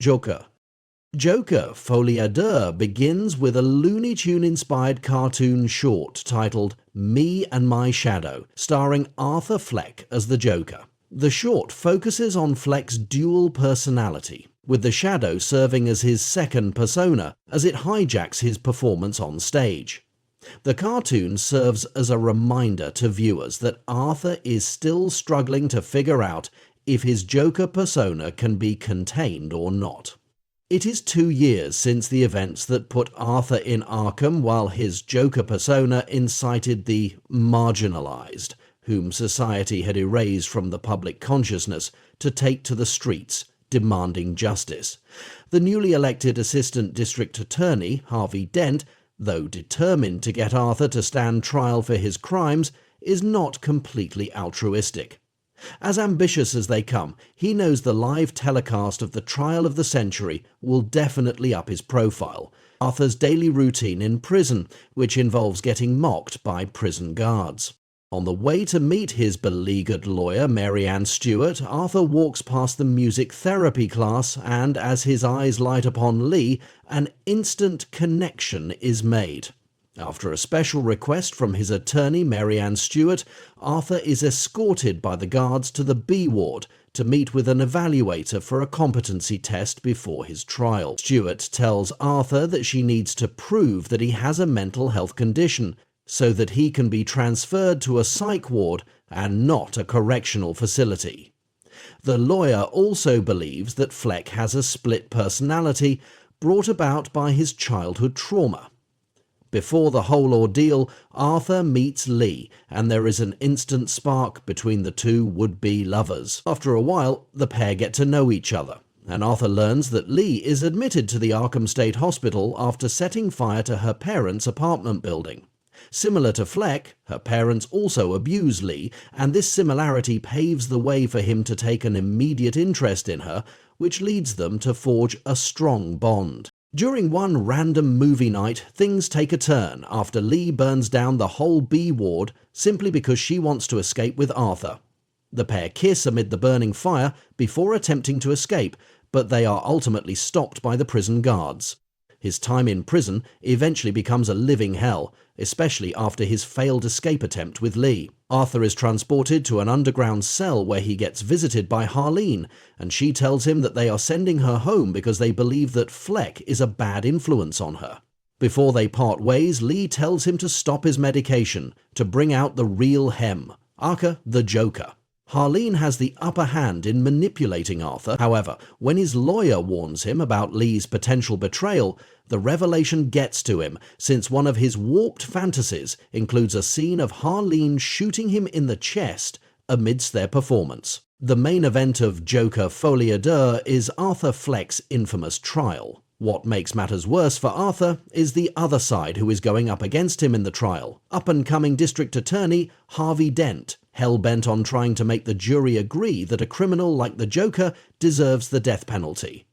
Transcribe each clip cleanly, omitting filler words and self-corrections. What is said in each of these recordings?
Joker. Joker, folie à deux begins with a Looney Tune-inspired cartoon short titled Me and My Shadow, starring Arthur Fleck as the Joker. The short focuses on Fleck's dual personality, with the Shadow serving as his second persona as it hijacks his performance on stage. The cartoon serves as a reminder to viewers that Arthur is still struggling to figure out if his Joker persona can be contained or not. It is 2 years since the events that put Arthur in Arkham while his Joker persona incited the marginalized, whom society had erased from the public consciousness, to take to the streets, demanding justice. The newly elected Assistant District Attorney, Harvey Dent, though determined to get Arthur to stand trial for his crimes, is not completely altruistic. As ambitious as they come, he knows the live telecast of the trial of the century will definitely up his profile. Arthur's daily routine in prison, which involves getting mocked by prison guards. On the way to meet his beleaguered lawyer, Mary Ann Stewart, Arthur walks past the music therapy class and, as his eyes light upon Lee, an instant connection is made. After a special request from his attorney, Mary Ann Stewart, Arthur is escorted by the guards to the B ward to meet with an evaluator for a competency test before his trial. Stewart tells Arthur that she needs to prove that he has a mental health condition, so that he can be transferred to a psych ward and not a correctional facility. The lawyer also believes that Fleck has a split personality brought about by his childhood trauma. Before the whole ordeal, Arthur meets Lee, and there is an instant spark between the two would-be lovers. After a while, the pair get to know each other, and Arthur learns that Lee is admitted to the Arkham State Hospital after setting fire to her parents' apartment building. Similar to Fleck, her parents also abuse Lee, and this similarity paves the way for him to take an immediate interest in her, which leads them to forge a strong bond. During one random movie night, things take a turn after Lee burns down the whole B ward simply because she wants to escape with Arthur. The pair kiss amid the burning fire before attempting to escape, but they are ultimately stopped by the prison guards. His time in prison eventually becomes a living hell, especially after his failed escape attempt with Lee. Arthur is transported to an underground cell where he gets visited by Harleen, and she tells him that they are sending her home because they believe that Fleck is a bad influence on her. Before they part ways, Lee tells him to stop his medication, to bring out the real him, aka the Joker. Harleen has the upper hand in manipulating Arthur. However, when his lawyer warns him about Lee's potential betrayal, the revelation gets to him, since one of his warped fantasies includes a scene of Harleen shooting him in the chest amidst their performance. The main event of Joker Folie à Deux is Arthur Fleck's infamous trial. What makes matters worse for Arthur is the other side who is going up against him in the trial, up-and-coming District Attorney Harvey Dent, hell-bent on trying to make the jury agree that a criminal like the Joker deserves the death penalty.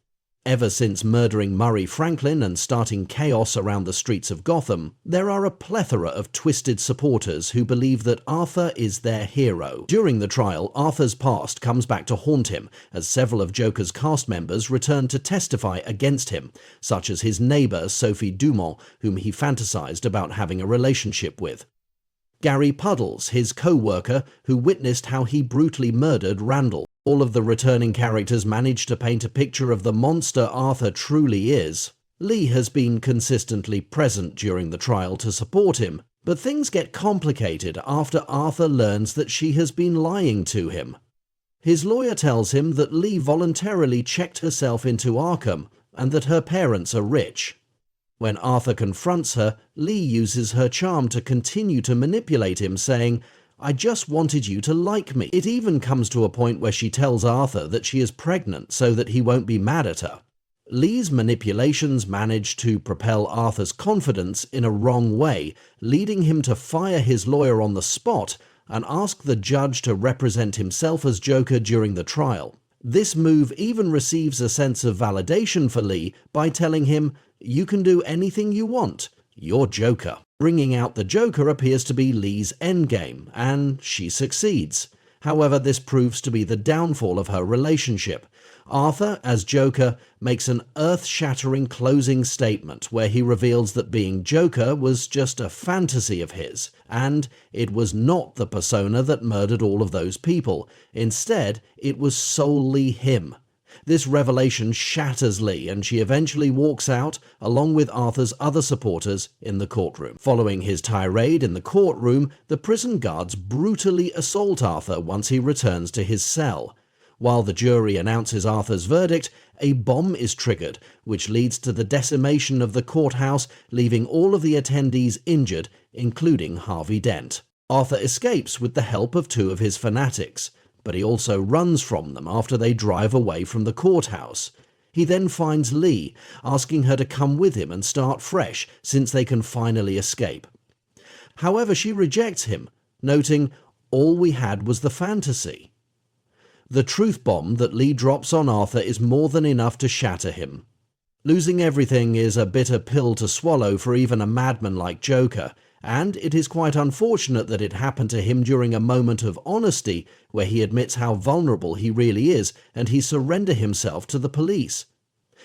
Ever since murdering Murray Franklin and starting chaos around the streets of Gotham, there are a plethora of twisted supporters who believe that Arthur is their hero. During the trial, Arthur's past comes back to haunt him, as several of Joker's cast members return to testify against him, such as his neighbour Sophie Dumont, whom he fantasized about having a relationship with. Gary Puddles, his co-worker, who witnessed how he brutally murdered Randall. All of the returning characters manage to paint a picture of the monster Arthur truly is. Lee has been consistently present during the trial to support him, but things get complicated after Arthur learns that she has been lying to him. His lawyer tells him that Lee voluntarily checked herself into Arkham and that her parents are rich. When Arthur confronts her, Lee uses her charm to continue to manipulate him, saying, "I just wanted you to like me." It even comes to a point where she tells Arthur that she is pregnant so that he won't be mad at her. Lee's manipulations manage to propel Arthur's confidence in a wrong way, leading him to fire his lawyer on the spot and ask the judge to represent himself as Joker during the trial. This move even receives a sense of validation for Lee by telling him, "You can do anything you want. You're Joker." Bringing out the Joker appears to be Lee's endgame, and she succeeds. However, this proves to be the downfall of her relationship. Arthur, as Joker, makes an earth-shattering closing statement where he reveals that being Joker was just a fantasy of his, and it was not the persona that murdered all of those people. Instead, it was solely him. This revelation shatters Lee, and she eventually walks out, along with Arthur's other supporters, in the courtroom. Following his tirade in the courtroom, the prison guards brutally assault Arthur once he returns to his cell. While the jury announces Arthur's verdict, a bomb is triggered, which leads to the decimation of the courthouse, leaving all of the attendees injured, including Harvey Dent. Arthur escapes with the help of two of his fanatics, but he also runs from them after they drive away from the courthouse. He then finds Lee, asking her to come with him and start fresh, since they can finally escape. However, she rejects him, noting, "All we had was the fantasy." The truth bomb that Lee drops on Arthur is more than enough to shatter him. Losing everything is a bitter pill to swallow for even a madman like Joker, and it is quite unfortunate that it happened to him during a moment of honesty where he admits how vulnerable he really is and he surrenders himself to the police.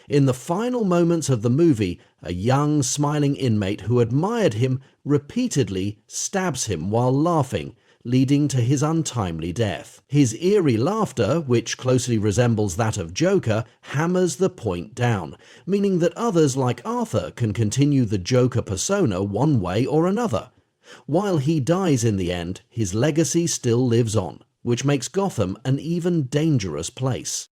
In the final moments of the movie, a young, smiling inmate who admired him repeatedly stabs him while laughing, leading to his untimely death. His eerie laughter, which closely resembles that of Joker, hammers the point down, meaning that others like Arthur can continue the Joker persona one way or another. While he dies in the end, his legacy still lives on, which makes Gotham an even dangerous place.